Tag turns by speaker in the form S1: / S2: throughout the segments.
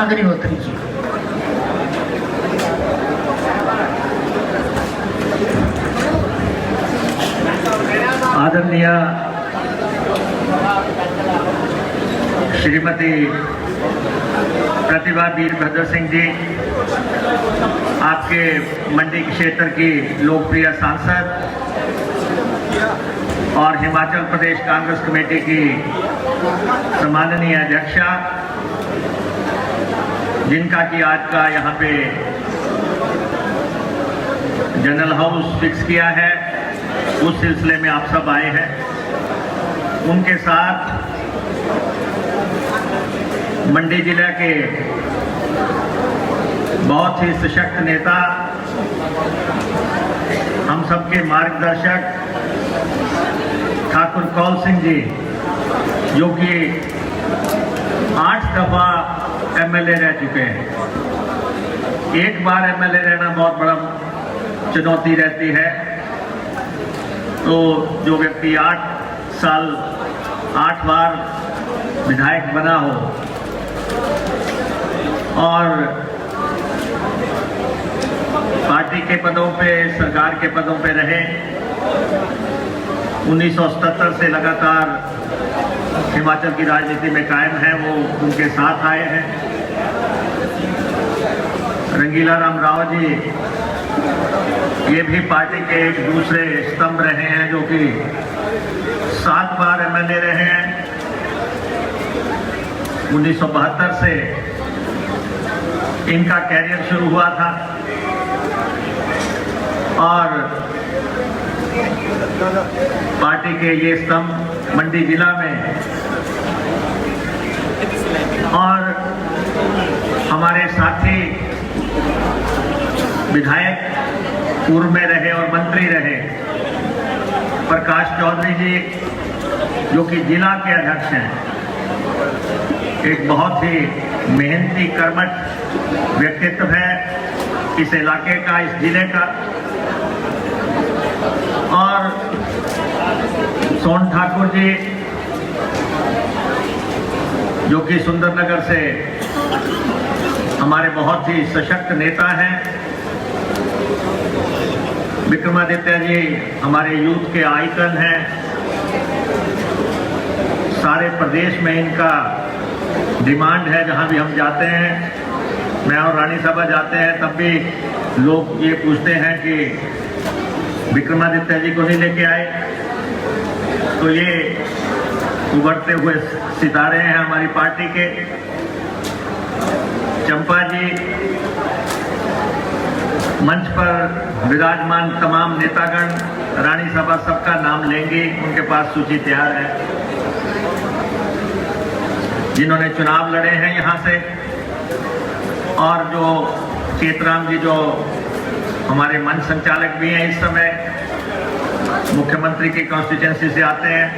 S1: अग्निहोत्री जी।
S2: आदरणीय श्रीमती प्रतिभा वीरभद्र सिंह जी, आपके मंडी क्षेत्र की लोकप्रिय सांसद और हिमाचल प्रदेश कांग्रेस कमेटी की सम्माननीय अध्यक्षा, जिनका कि आज का यहाँ पे जनरल हाउस फिक्स किया है, उस सिलसिले में आप सब आए हैं। उनके साथ मंडी जिले के बहुत ही सशक्त नेता, हम सबके मार्गदर्शक ठाकुर कौल सिंह जी, जो कि 8 दफा एमएलए रह चुके हैं। एक बार एमएलए रहना बहुत बड़ा चुनौती रहती है, तो जो व्यक्ति 8 साल 8 बार विधायक बना हो और पार्टी के पदों पे, सरकार के पदों पे रहे, 1977 से लगातार हिमाचल की राजनीति में कायम है, वो उनके साथ आए हैं। रंगीला राम राव जी, ये भी पार्टी के एक दूसरे स्तंभ रहे हैं, जो कि 7 बार एमएलए रहे हैं। 1972 से इनका कैरियर शुरू हुआ था और पार्टी के ये स्तंभ मंडी जिला में और हमारे साथी विधायक पूर्व में रहे और मंत्री रहे प्रकाश चौधरी जी, जो कि जिला के अध्यक्ष हैं, एक बहुत ही मेहनती कर्मठ व्यक्तित्व है इस इलाके का, इस जिले का। और सोन ठाकुर जी, जो कि सुंदरनगर से हमारे बहुत ही सशक्त नेता हैं। विक्रमादित्य जी हमारे यूथ के आइकन हैं, सारे प्रदेश में इनका डिमांड है। जहां भी हम जाते हैं, मैं और रानी सभा जाते हैं, तब भी लोग ये पूछते हैं कि विक्रमादित्य जी को नहीं लेके आए। तो ये उभरते हुए सितारे हैं हमारी पार्टी के। चंपा जी, मंच पर विराजमान तमाम नेतागण, रानी सभा सबका नाम लेंगे, उनके पास सूची तैयार है, जिन्होंने चुनाव लड़े हैं यहां से। और जो चेतराम जी, जो हमारे मंच संचालक भी हैं, इस समय मुख्यमंत्री की कॉन्स्टिट्यूएंसी से आते हैं।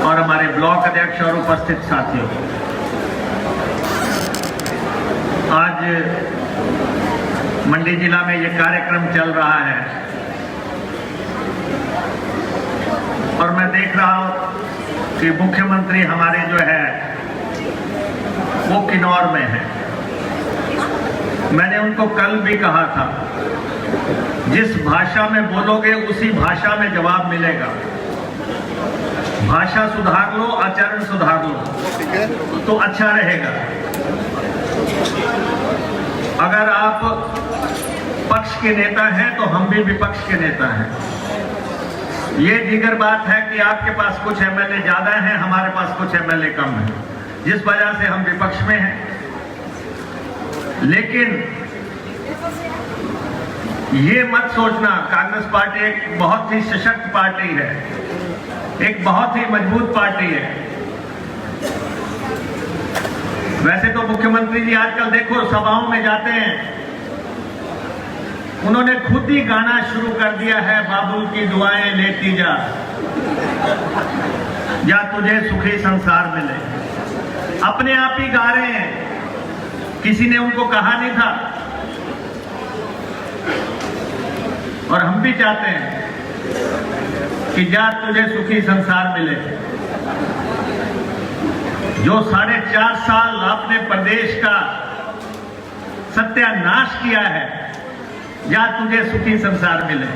S2: और हमारे ब्लॉक अध्यक्ष और उपस्थित साथियों, आज मंडी जिला में ये कार्यक्रम चल रहा है और मैं देख रहा हूं कि मुख्यमंत्री हमारे जो है वो किन्नौर में है। मैंने उनको कल भी कहा था, जिस भाषा में बोलोगे उसी भाषा में जवाब मिलेगा। भाषा सुधार लो, आचरण सुधार लो तो अच्छा रहेगा। अगर आप पक्ष के नेता हैं तो हम भी विपक्ष के नेता हैं। ये दीगर बात है कि आपके पास कुछ एमएलए ज्यादा हैं, हमारे पास कुछ एमएलए कम हैं, जिस वजह से हम विपक्ष में हैं। लेकिन ये मत सोचना, कांग्रेस पार्टी एक बहुत ही सशक्त पार्टी है, एक बहुत ही मजबूत पार्टी है। वैसे तो मुख्यमंत्री जी आजकल देखो सभाओं में जाते हैं, उन्होंने खुद ही गाना शुरू कर दिया है, बाबुल की दुआएं लेती जा, या तुझे सुखी संसार मिले। अपने आप ही गा रहे हैं, किसी ने उनको कहा नहीं था। और हम भी चाहते हैं कि जा तुझे सुखी संसार मिले। जो 4.5 साल आपने प्रदेश का सत्यानाश किया है, या तुझे सुखी संसार मिले।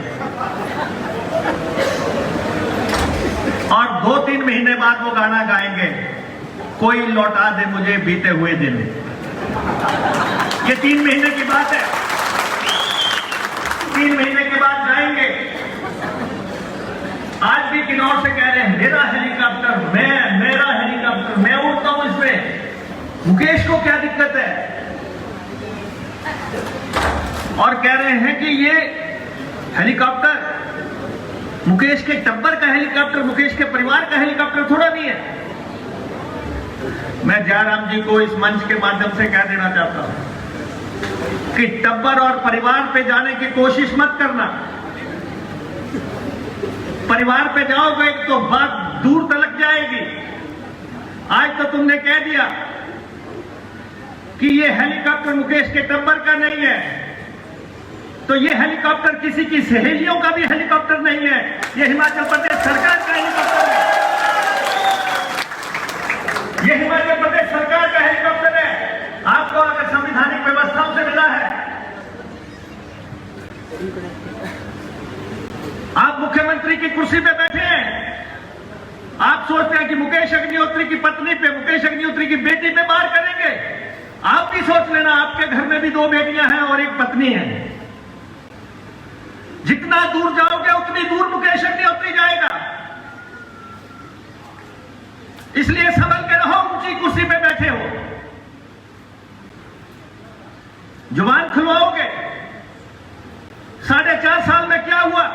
S2: और 2-3 महीने बाद वो गाना गाएंगे, कोई लौटा दे मुझे बीते हुए दिन। ये 3 महीने की बात है, 3 महीने के बाद गाएंगे। आज भी किन्नौर से कह रहे हैं मेरा हेलीकॉप्टर, मेरा हेलीकॉप्टर, मैं उड़ता हूं इसमें, मुकेश को क्या दिक्कत है? और कह रहे हैं कि ये हेलीकॉप्टर मुकेश के टब्बर का हेलीकॉप्टर, मुकेश के परिवार का हेलीकॉप्टर थोड़ा नहीं है। मैं जयराम जी को इस मंच के माध्यम से कह देना चाहता हूं कि टब्बर और परिवार पे जाने की कोशिश मत करना। परिवार पे जाओगे तो बात दूर तलक जाएगी। आज तो तुमने कह दिया कि ये हेलीकॉप्टर मुकेश के टब्बर का नहीं है, तो ये हेलीकॉप्टर किसी की सहेलियों का भी हेलीकॉप्टर नहीं है, ये हिमाचल प्रदेश सरकार का हेलीकॉप्टर है। ये हिमाचल प्रदेश सरकार का हेलीकॉप्टर है। आपको अगर संवैधानिक व्यवस्थाओं से मिला है, आप मुख्यमंत्री की कुर्सी पे बैठे हैं, आप सोचते हैं कि मुकेश अग्निहोत्री की पत्नी पे, मुकेश अग्निहोत्री की बेटी पे वार करेंगे। आप भी सोच लेना, आपके घर में भी 2 बेटियां हैं और 1 पत्नी है। जितना दूर जाओगे उतनी दूर मुकेश अग्निहोत्री जाएगा। इसलिए संभल के रहो, ऊंची कुर्सी पे बैठे हो। जुबान खुलवाओगे। 4.5 साल में क्या हुआ?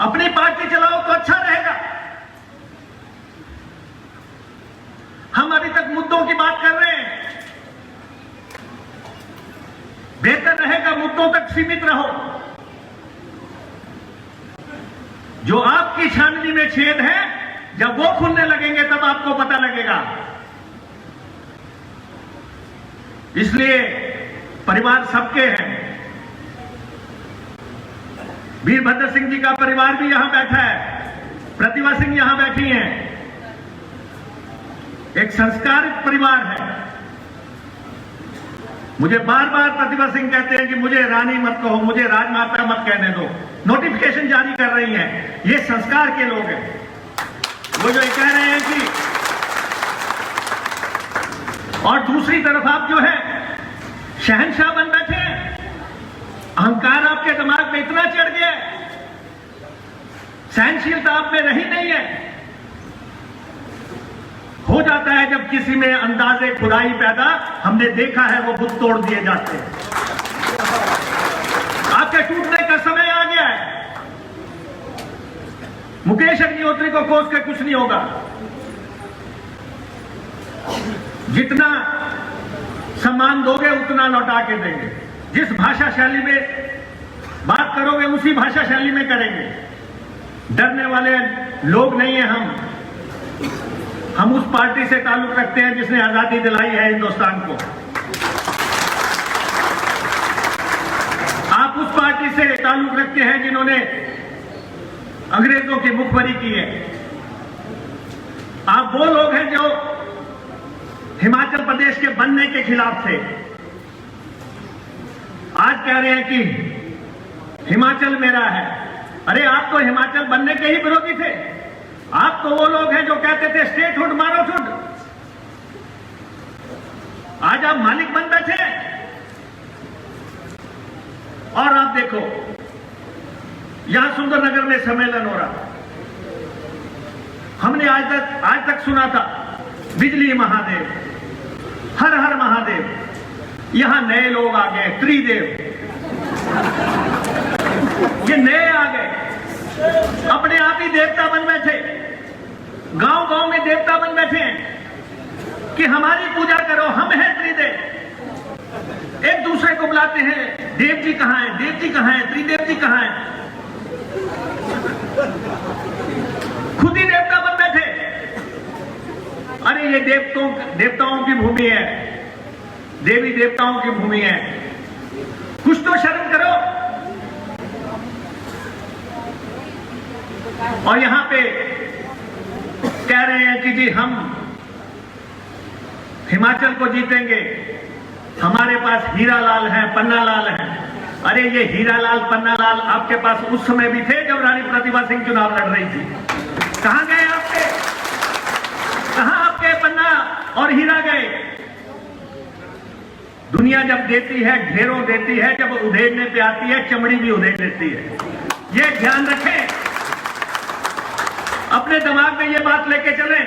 S2: अपनी पार्टी चलाओ तो अच्छा रहेगा। हम अभी तक मुद्दों की बात कर रहे हैं, बेहतर रहेगा मुद्दों तक सीमित रहो। जो आपकी छाननी में छेद है, जब वो खुलने लगेंगे तब आपको पता लगेगा। इसलिए परिवार सबके हैं। वीरभद्र सिंह जी का परिवार भी यहां बैठा है, प्रतिभा सिंह यहां बैठी हैं। एक संस्कारित परिवार है। मुझे बार बार प्रतिभा सिंह कहते हैं कि मुझे रानी मत कहो, मुझे राजमाता मत कहने दो। नोटिफिकेशन जारी कर रही हैं। ये संस्कार के लोग हैं। वो जो कह रहे हैं कि, और दूसरी तरफ आप जो है शहंशाह बन बैठे हैं। अहंकार आपके दिमाग में इतना चढ़ गया है, सहनशीलता आप में रही नहीं है। हो जाता है जब किसी में अंदाजे खुदाई पैदा, हमने देखा है वो बुत तोड़ दिए जाते हैं। आपके टूटने का समय आ गया है। मुकेश अग्निहोत्री को कोस के कुछ नहीं होगा। जितना सम्मान दोगे उतना लौटा के देंगे। जिस भाषा शैली में बात करोगे उसी भाषा शैली में करेंगे। डरने वाले लोग नहीं है हम उस पार्टी से ताल्लुक रखते हैं जिसने आजादी दिलाई है हिंदुस्तान को। आप उस पार्टी से ताल्लुक रखते हैं जिन्होंने अंग्रेजों की मुखबरी की है। आप वो लोग हैं जो हिमाचल प्रदेश के बनने के खिलाफ थे। आज कह रहे हैं कि हिमाचल मेरा है। अरे आप तो हिमाचल बनने के ही विरोधी थे। आप तो वो लोग हैं जो कहते थे स्टेटहुड मारो छुट। आज आप मालिक बन बैठे हैं। और आप देखो यहां सुंदरनगर में सम्मेलन हो रहा। हमने आज तक सुना था बिजली महादेव, हर हर महादेव। यहां नए लोग आ गए, त्रिदेव। ये नए आ गए, अपने आप ही देवता बन बैठे। गांव गांव में देवता बन बैठे हैं कि हमारी पूजा करो, हम हैं त्रिदेव। एक दूसरे को बुलाते हैं, देव जी कहां है, देव जी कहां है, त्रिदेव जी कहां है। खुद ही देवता बन बैठे। अरे ये देवताओं की भूमि है, देवी देवताओं की भूमि है। कुछ तो शर्म करो। और यहां पे कह रहे हैं कि जी हम हिमाचल को जीतेंगे, हमारे पास हीरा लाल है, पन्ना लाल है। अरे ये हीरा लाल पन्ना लाल आपके पास उस समय भी थे जब रानी प्रतिभा सिंह चुनाव लड़ रही थी। कहां गए आपके? कहां आपके पन्ना और हीरा गए? दुनिया जब देती है ढेरों देती है, जब उधेड़ने पे आती है चमड़ी भी उधेड़ लेती है। ये ध्यान रखें, अपने दिमाग में ये बात लेके चलें।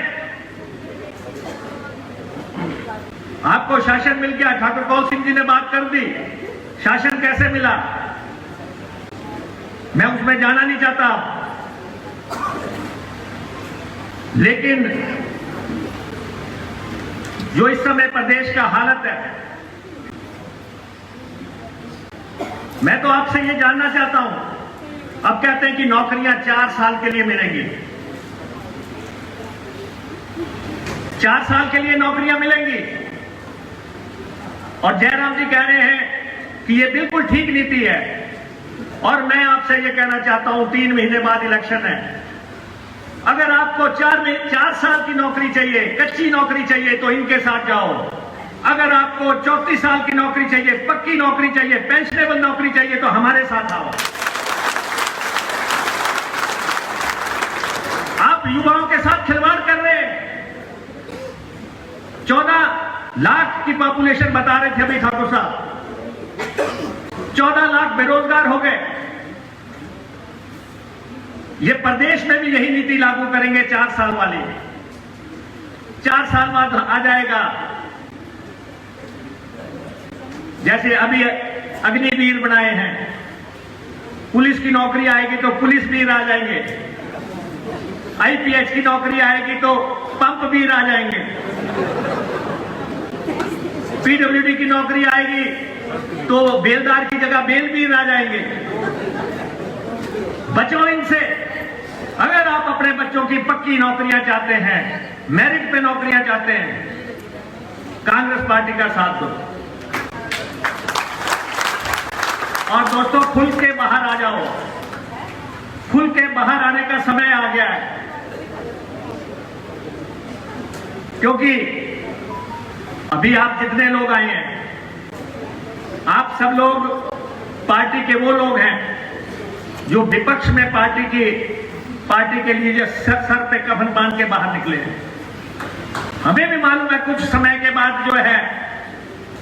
S2: आपको शासन मिल गया, ठाकुर कौल सिंह जी ने बात कर दी। शासन कैसे मिला मैं उसमें जाना नहीं चाहता, लेकिन जो इस समय प्रदेश का हालत है, मैं तो आपसे ये जानना चाहता हूं। अब कहते हैं कि नौकरियां 4 साल के लिए मिलेंगी, 4 साल के लिए नौकरियां मिलेंगी, और जयराम जी कह रहे हैं कि ये बिल्कुल ठीक नीति है। और मैं आपसे ये कहना चाहता हूं, 3 महीने बाद इलेक्शन है। अगर आपको 4 साल की नौकरी चाहिए, कच्ची नौकरी चाहिए, तो इनके साथ जाओ। अगर आपको 34 साल की नौकरी चाहिए, पक्की नौकरी चाहिए, पेंशनेबल नौकरी चाहिए, तो हमारे साथ आओ। आप युवाओं के साथ खिलवाड़ कर रहे हैं। 14 लाख की पॉपुलेशन बता रहे थे अभी ठाकुर साहब, 14 लाख बेरोजगार हो गए। ये प्रदेश में भी यही नीति लागू करेंगे 4 साल वाली। 4 साल बाद आ जाएगा, जैसे अभी अग्निवीर बनाए हैं, पुलिस की नौकरी आएगी तो पुलिस वीर आ जाएंगे, आईपीएस की नौकरी आएगी तो पंप वीर आ जाएंगे, पीडब्ल्यूडी की नौकरी आएगी तो बेलदार की जगह बेलवीर आ जाएंगे। बचो इनसे। अगर आप अपने बच्चों की पक्की नौकरियां चाहते हैं, मेरिट पे नौकरियां चाहते हैं, कांग्रेस पार्टी का साथ दो। और दोस्तों, खुल के बाहर आ जाओ। खुल के बाहर आने का समय आ गया है, क्योंकि अभी आप जितने लोग आए हैं, आप सब लोग पार्टी के वो लोग हैं जो विपक्ष में पार्टी के लिए सर पे कफन बांध के बाहर निकले हैं। हमें भी मालूम है कुछ समय के बाद जो है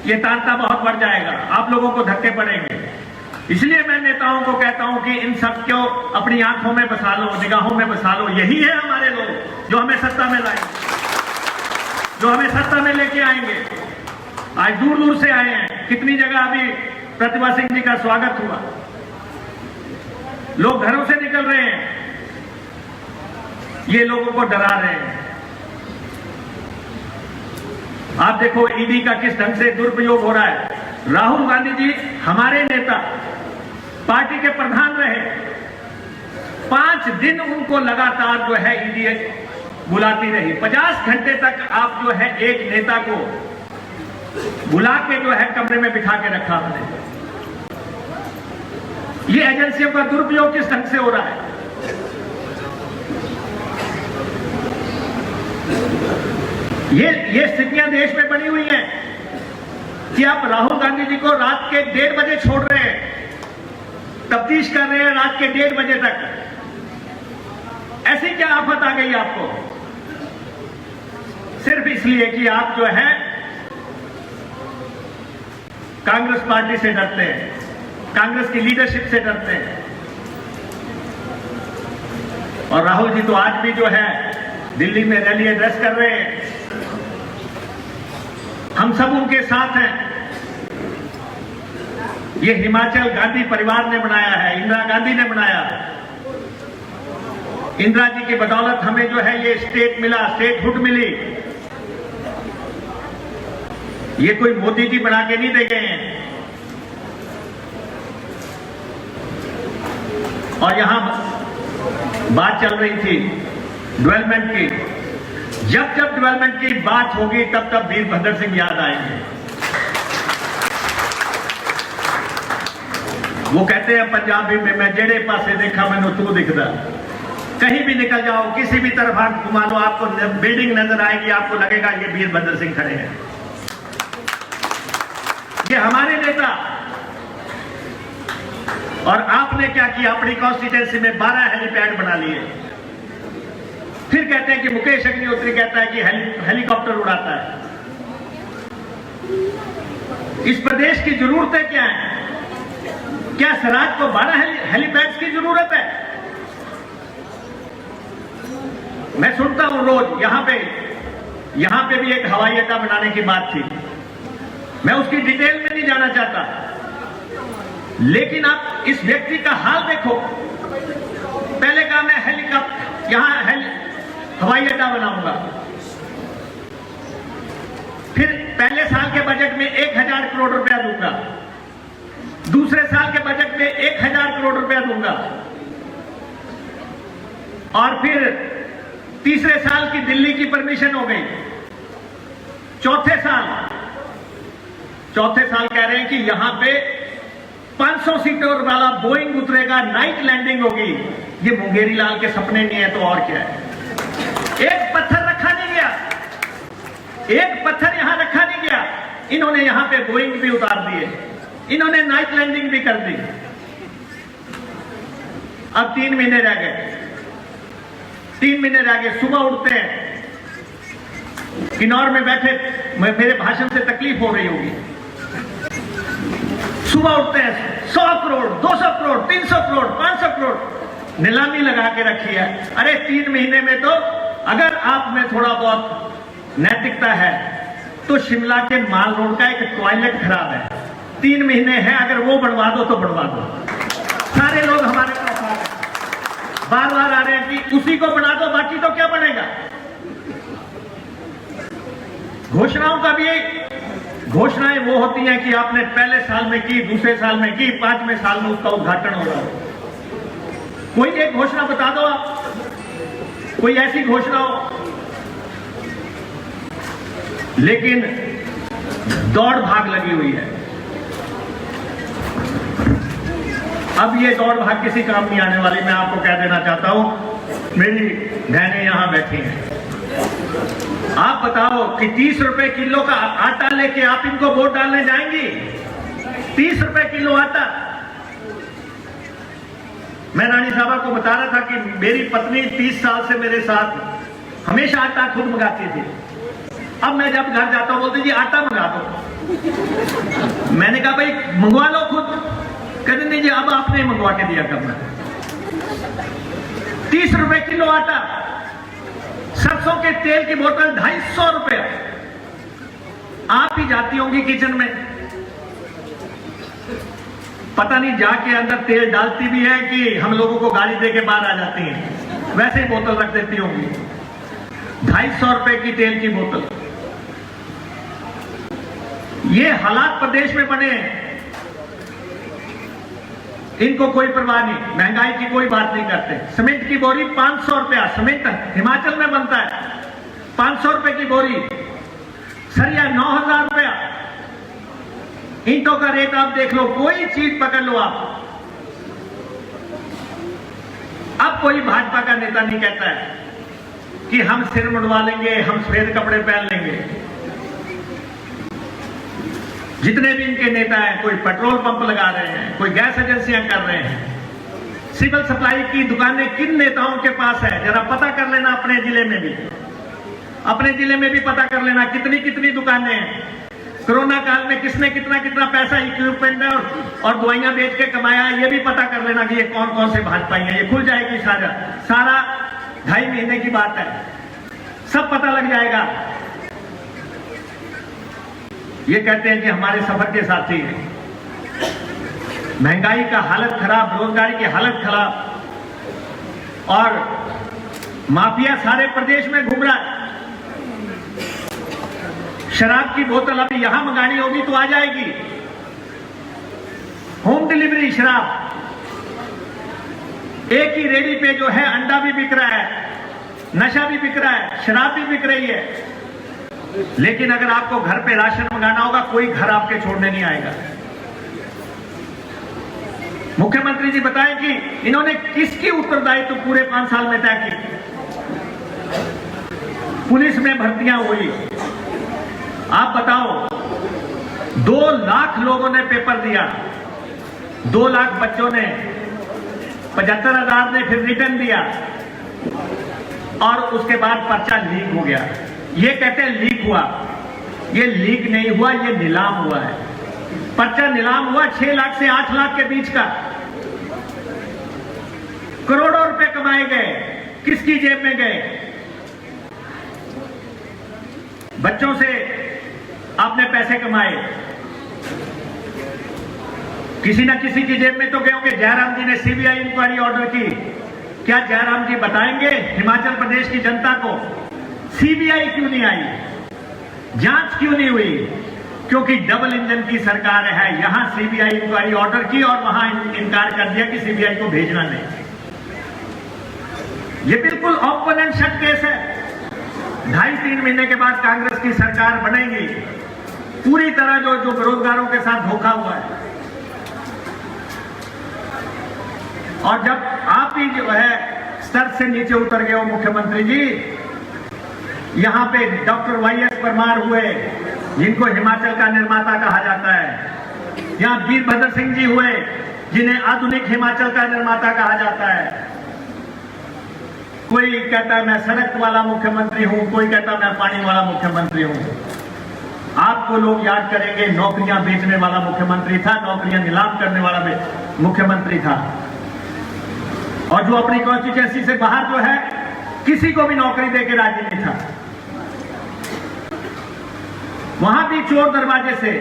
S2: ये तांता बहुत बढ़ जाएगा, आप लोगों को धक्के पड़ेंगे। इसलिए मैं नेताओं को कहता हूं कि इन सब को अपनी आंखों में बसा लो, निगाहों में बसा लो। यही है हमारे लोग जो हमें सत्ता में लाएंगे, जो हमें सत्ता में लेके आएंगे। आज दूर दूर से आए हैं, कितनी जगह अभी प्रतिभा सिंह जी का स्वागत हुआ, लोग घरों से निकल रहे हैं, ये लोगों को डरा रहे हैं। आप देखो ईडी का किस ढंग से दुरुपयोग हो रहा है। राहुल गांधी जी हमारे नेता, पार्टी के प्रधान रहे, 5 दिन उनको लगातार जो है ईडी बुलाती रही। 50 घंटे तक आप जो है एक नेता को बुला के जो है कमरे में बिठा के रखा आपने। ये एजेंसियों का दुरुपयोग किस ढंग से हो रहा है। ये स्थितियां देश में बनी हुई हैं कि आप राहुल गांधी जी को रात के 1:30 बजे छोड़ रहे हैं, तफ्तीश कर रहे हैं रात के 1:30 बजे तक। ऐसी क्या आफत आ गई आपको? सिर्फ इसलिए कि आप जो है कांग्रेस पार्टी से डरते हैं, कांग्रेस की लीडरशिप से डरते हैं। और राहुल जी तो आज भी जो है दिल्ली में रैली एड्रेस कर रहे हैं, हम सब उनके साथ हैं। ये हिमाचल गांधी परिवार ने बनाया है, इंदिरा गांधी ने बनाया। इंदिरा जी की बदौलत हमें जो है ये स्टेट मिला, स्टेटहुड मिली। ये कोई मोदी जी बना के नहीं दे गए हैं। और यहां बात चल रही थी डेवलपमेंट की, जब जब डेवलपमेंट की बात होगी तब तब वीरभद्र सिंह याद आएंगे। वो कहते हैं पंजाबी में, मैं जेड़े पासे देखा मैनू तू दिखदा। कहीं भी निकल जाओ, किसी भी तरफ हाथ घुमा लो, आपको बिल्डिंग नजर आएगी, आपको लगेगा ये वीरभद्र सिंह खड़े हैं। ये हमारे नेता। और आपने क्या किया, अपनी कॉन्स्टिट्यूंसी में 12 हेलीपैड बना लिए। फिर कहते हैं कि मुकेश अग्निहोत्री कहता है कि हेलीकॉप्टर उड़ाता है। इस प्रदेश की जरूरतें क्या है? क्या स्वराज को 12 हेलीपैड्स की जरूरत है? मैं सुनता हूं रोज, यहां पे भी एक हवाई अड्डा बनाने की बात थी। मैं उसकी डिटेल में नहीं जाना चाहता, लेकिन आप इस व्यक्ति का हाल देखो। पहले कहा मैं हेलीकॉप्टर यहां हवाई अड्डा बनाऊंगा, फिर पहले साल के बजट में 1000 करोड़ रुपया दूंगा, दूसरे साल के बजट में 1000 करोड़ रुपया दूंगा, और फिर तीसरे साल की दिल्ली की परमिशन हो गई। चौथे साल कह रहे हैं कि यहां पे 500 सीटर वाला बोइंग उतरेगा, नाइट लैंडिंग होगी। ये मुंगेरी लाल के सपने नहीं है तो और क्या है? एक पत्थर रखा नहीं गया, एक पत्थर यहां रखा नहीं गया। इन्होंने यहां पे बोइंग भी उतार दिए, इन्होंने नाइट लैंडिंग भी कर दी। अब 3 महीने रह गए, 3 महीने रह गए। सुबह उठते हैं, किन्नौर में बैठे, मेरे भाषण से तकलीफ हो रही होगी। सुबह उठते हैं, 100 करोड़, 200 करोड़, 300 करोड़, 500 करोड़ नीलामी लगा के रखी है। अरे 3 महीने में तो अगर आप में थोड़ा बहुत नैतिकता है तो शिमला के माल रोड का एक टॉयलेट खराब है, 3 महीने है, अगर वो बनवा दो तो बनवा दो। सारे लोग हमारे पास बार बार आ रहे हैं कि उसी को बना दो, बाकी तो क्या बनेगा। घोषणाओं का भी घोषणाएं वो होती हैं कि आपने पहले साल में की, दूसरे साल में की, 5वें साल में उसका उद्घाटन हो रहा हो। कोई एक घोषणा बता दो आप, कोई ऐसी घोषणा हो। लेकिन दौड़ भाग लगी हुई है। अब ये दौड़ भाग किसी काम नहीं आने वाली। मैं आपको कह देना चाहता हूं, मेरी बहनें यहां बैठी हैं, आप बताओ कि 30 रुपए किलो का आटा लेके आप इनको वोट डालने जाएंगी? 30 रुपए किलो आटा। मैं रानी साहबा को बता रहा था कि मेरी पत्नी 30 साल से मेरे साथ हमेशा आटा खुद मंगाती थी। अब मैं जब घर जाता हूं बोलती जी आटा मंगा दो। मैंने कहा भाई मंगवा लो खुद। कहते नहीं जी अब आपने मंगवा के दिया करना। 30 रुपए किलो आटा। सरसों के तेल की बोतल 250 रुपया। आप ही जाती होंगी किचन में, पता नहीं जाके अंदर तेल डालती भी है कि हम लोगों को गाली दे के बाहर आ जाती हैं, वैसे ही बोतल रख देती होंगी। 250 रुपए की तेल की बोतल। ये हालात प्रदेश में बने हैं, इनको कोई परवाह नहीं, महंगाई की कोई बात नहीं करते। सीमेंट की बोरी 500 रुपया, सीमेंट हिमाचल में बनता है, 500 रुपए की बोरी। सरिया 9000 रुपया। ईंटों का रेट आप देख लो, कोई चीज पकड़ लो आप। अब कोई भाजपा का नेता नहीं कहता है कि हम सिर मुंडवा लेंगे, हम सफेद कपड़े पहन लेंगे। जितने भी इनके नेता हैं, कोई पेट्रोल पंप लगा रहे हैं, कोई गैस एजेंसियां कर रहे हैं। सिविल सप्लाई की दुकानें किन नेताओं के पास है, जरा पता कर लेना। अपने जिले में भी, अपने जिले में भी पता कर लेना कितनी कितनी दुकानें हैं। कोरोना काल में किसने कितना कितना पैसा इक्विपमेंट और दवाइयां बेच के कमाया, ये भी पता कर लेना कि ये कौन कौन से भाजपाई हैं। ये खुल जाएगी सारा 2.5 महीने की बात है, सब पता लग जाएगा। ये कहते हैं कि हमारे सफर के साथी हैं। महंगाई का हालत खराब, बेरोजगारी की हालत खराब, और माफिया सारे प्रदेश में घूम रहा है। शराब की बोतल अभी यहां मंगानी होगी तो आ जाएगी, होम डिलीवरी शराब। एक ही रेडी पे जो है अंडा भी बिक रहा है, नशा भी बिक रहा है, शराब भी बिक रही है। लेकिन अगर आपको घर पे राशन मंगाना होगा, कोई घर आपके छोड़ने नहीं आएगा। मुख्यमंत्री जी बताएं कि इन्होंने किसकी उत्तरदायित्व पूरे 5 साल में तय की। पुलिस में भर्तियां हुई, आप बताओ 2 लाख लोगों ने पेपर दिया, 2 लाख बच्चों ने, 75,000 ने फिर रिटर्न दिया और उसके बाद पर्चा लीक हो गया। ये कहते हैं लीक हुआ, ये लीक नहीं हुआ, ये नीलाम हुआ है। पर्चा नीलाम हुआ 6 लाख से 8 लाख के बीच का, करोड़ों रुपए कमाए गए, किसकी जेब में गए? बच्चों से आपने पैसे कमाए, किसी ना किसी की जेब में तो गए होंगे। जयराम जी ने सीबीआई इंक्वायरी ऑर्डर की, क्या जयराम जी बताएंगे हिमाचल प्रदेश की जनता को सीबीआई क्यों नहीं आई, जांच क्यों नहीं हुई? क्योंकि डबल इंजन की सरकार है। यहां सीबीआई इंक्वायरी ऑर्डर की और वहां इनकार कर दिया कि सीबीआई को भेजना नहीं। ये बिल्कुल ओपन शट केस है। 2.5-3 महीने के बाद कांग्रेस की सरकार बनेगी, पूरी तरह जो बेरोजगारों के साथ धोखा हुआ है। और जब आप ही जो है स्तर से नीचे उतर गए हो मुख्यमंत्री जी, यहां पे डॉक्टर वाईएस परमार हुए, जिनको हिमाचल का निर्माता कहा जाता है। यहां वीरभद्र सिंह जी हुए, जिन्हें आधुनिक हिमाचल का निर्माता कहा जाता है। कोई कहता है मैं सड़क वाला मुख्यमंत्री हूं, कोई कहता है मैं पानी वाला मुख्यमंत्री हूं। आपको लोग याद करेंगे नौकरियां बेचने वाला मुख्यमंत्री था, नौकरियां नीलाम करने वाला मुख्यमंत्री था, और जो अपनी कॉन्स्टिट्यूएंसी से बाहर जो है किसी को भी नौकरी देके राजी नहीं था। वहां भी चोर दरवाजे से,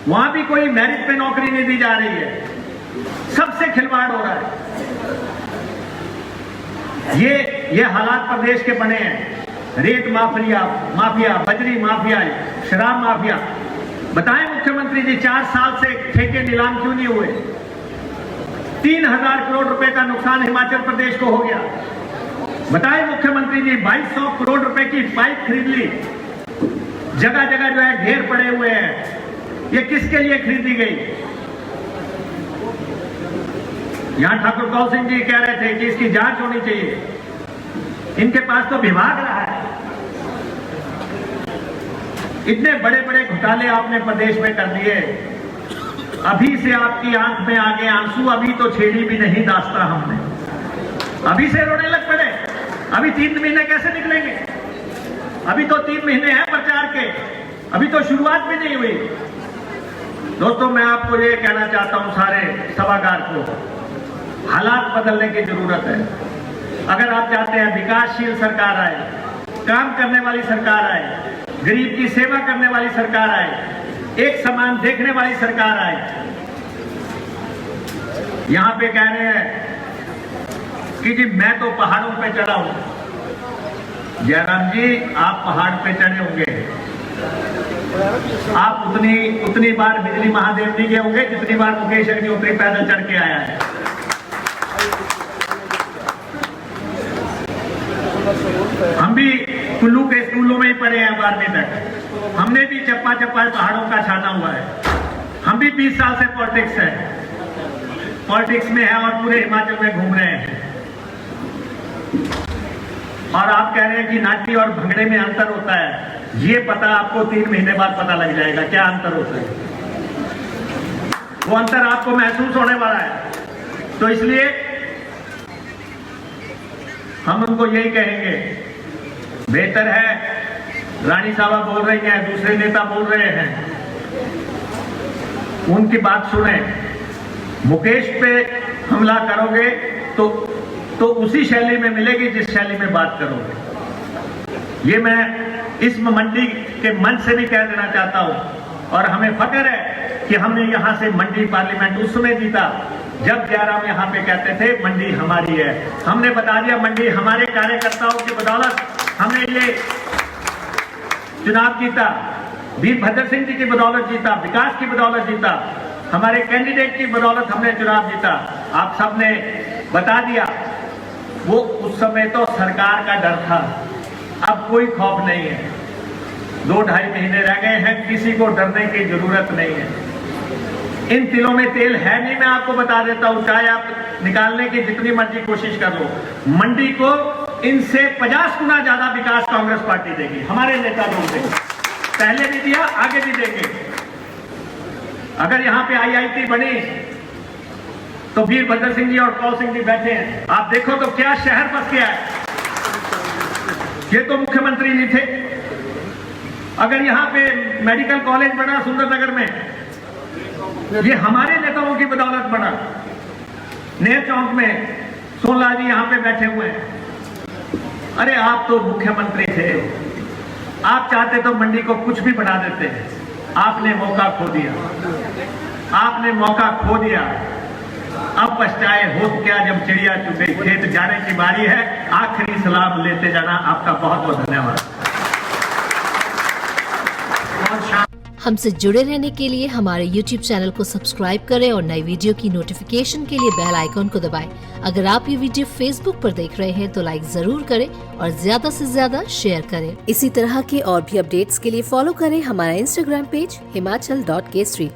S2: वहां भी कोई मेरिट पे नौकरी नहीं दी जा रही है, सबसे खिलवाड़ हो रहा है। ये हालात प्रदेश के बने हैं। रेत माफिया, बजरी माफिया, शराब माफिया। बताएं मुख्यमंत्री जी, 4 साल से ठेके नीलाम क्यों नहीं हुए? 3,000 करोड़ रुपए का नुकसान हिमाचल प्रदेश को हो गया। बताएं मुख्यमंत्री जी, 2,200 करोड़ रुपए की पाइप खरीद ली, जगह जगह जो है ढेर पड़े हुए हैं। ये किसके लिए खरीदी गई? यहां ठाकुर कौल सिंह जी कह रहे थे कि इसकी जांच होनी चाहिए। इनके पास तो विभाग रहा है। इतने बड़े बड़े घोटाले आपने प्रदेश में कर दिए, अभी से आपकी आंख में आगे आंसू, अभी तो छेड़ी भी नहीं दास्ता हमने, अभी से रोने लग पड़े। अभी 3 महीने कैसे निकलेंगे? अभी तो 3 महीने हैं प्रचार के, अभी तो शुरुआत भी नहीं हुई। दोस्तों, मैं आपको ये कहना चाहता हूं सारे सभागार को, हालात बदलने की जरूरत है। अगर आप चाहते हैं विकासशील सरकार आए, काम करने वाली सरकार आए, गरीब की सेवा करने वाली सरकार आए, एक समान देखने वाली सरकार आए। यहां पे कह रहे हैं कि जी मैं तो पहाड़ों पे चढ़ा हूं। जयराम जी, आप पहाड़ पे चढ़े होंगे, आप उतनी बार बिजली महादेव नहीं गए होंगे जितनी बार मुकेश अग्निहोत्री पैदल चढ़ के आया है। हम भी कुल्लू के स्कूलों में ही पढ़े हैं 12वीं तक, हमने भी चप्पा चप्पा पहाड़ों का छाना हुआ है। हम भी 20 साल से पॉलिटिक्स में है और पूरे हिमाचल में घूम रहे हैं। और आप कह रहे हैं कि नाटी और भंगड़े में अंतर होता है। ये पता आपको 3 महीने बाद पता लग जाएगा क्या अंतर होता है। वो अंतर आपको महसूस होने वाला है। तो इसलिए हम उनको यही कहेंगे, बेहतर है रानी साहबा बोल रही हैं, दूसरे नेता बोल रहे हैं, उनकी बात सुने। मुकेश पे हमला करोगे तो उसी शैली में मिलेगी जिस शैली में बात करोगे। ये मैं इस मंडी के मंच से भी कह देना चाहता हूं। और हमें फख्र है कि हमने यहां से मंडी पार्लियामेंट उस समय जीता जब जयराम यहां पे कहते थे मंडी हमारी है। हमने बता दिया मंडी हमारे कार्यकर्ताओं की बदौलत हमने ये चुनाव जीता, वीरभद्र सिंह जी की बदौलत जीता, विकास की बदौलत जीता, हमारे कैंडिडेट की बदौलत हमने चुनाव जीता। आप सबने बता दिया। वो उस समय तो सरकार का डर था, अब कोई खौफ नहीं है। 2-2.5 महीने रह गए हैं, किसी को डरने की जरूरत नहीं है। इन तिलों में तेल है नहीं, मैं आपको बता देता हूं, चाहे आप निकालने की जितनी मर्जी कोशिश कर लो। मंडी को इनसे 50 गुना ज्यादा विकास कांग्रेस पार्टी देगी, हमारे नेता लोग देंगे, पहले भी दिया, आगे भी देंगे। अगर यहां पे IIT बनी तो वीरभद्र सिंह जी और कौल सिंह जी बैठे हैं, आप देखो तो क्या शहर बस गया है। ये तो मुख्यमंत्री नहीं थे। अगर यहां पे मेडिकल कॉलेज बना सुंदरनगर में, ये हमारे नेताओं की बदौलत बना। नेर चौक में सोनलाल जी यहां पे बैठे हुए हैं। अरे आप तो मुख्यमंत्री थे, आप चाहते तो मंडी को कुछ भी बना देते हैं। आपने मौका खो दिया, आपने मौका खो दिया। अब पछताए हो क्या जब चिड़िया चुगे खेत, जाने की बारी है। आखिरी सलाम लेते जाना। आपका बहुत बहुत धन्यवाद।
S1: हमसे जुड़े रहने के लिए हमारे YouTube चैनल को सब्सक्राइब करें और नई वीडियो की नोटिफिकेशन के लिए बेल आइकॉन को दबाएं। अगर आप ये वीडियो Facebook पर देख रहे हैं तो लाइक जरूर करें और ज्यादा से ज्यादा शेयर करें। इसी तरह के और भी अपडेट्स के लिए फॉलो करें हमारा Instagram पेज himachal.kesari।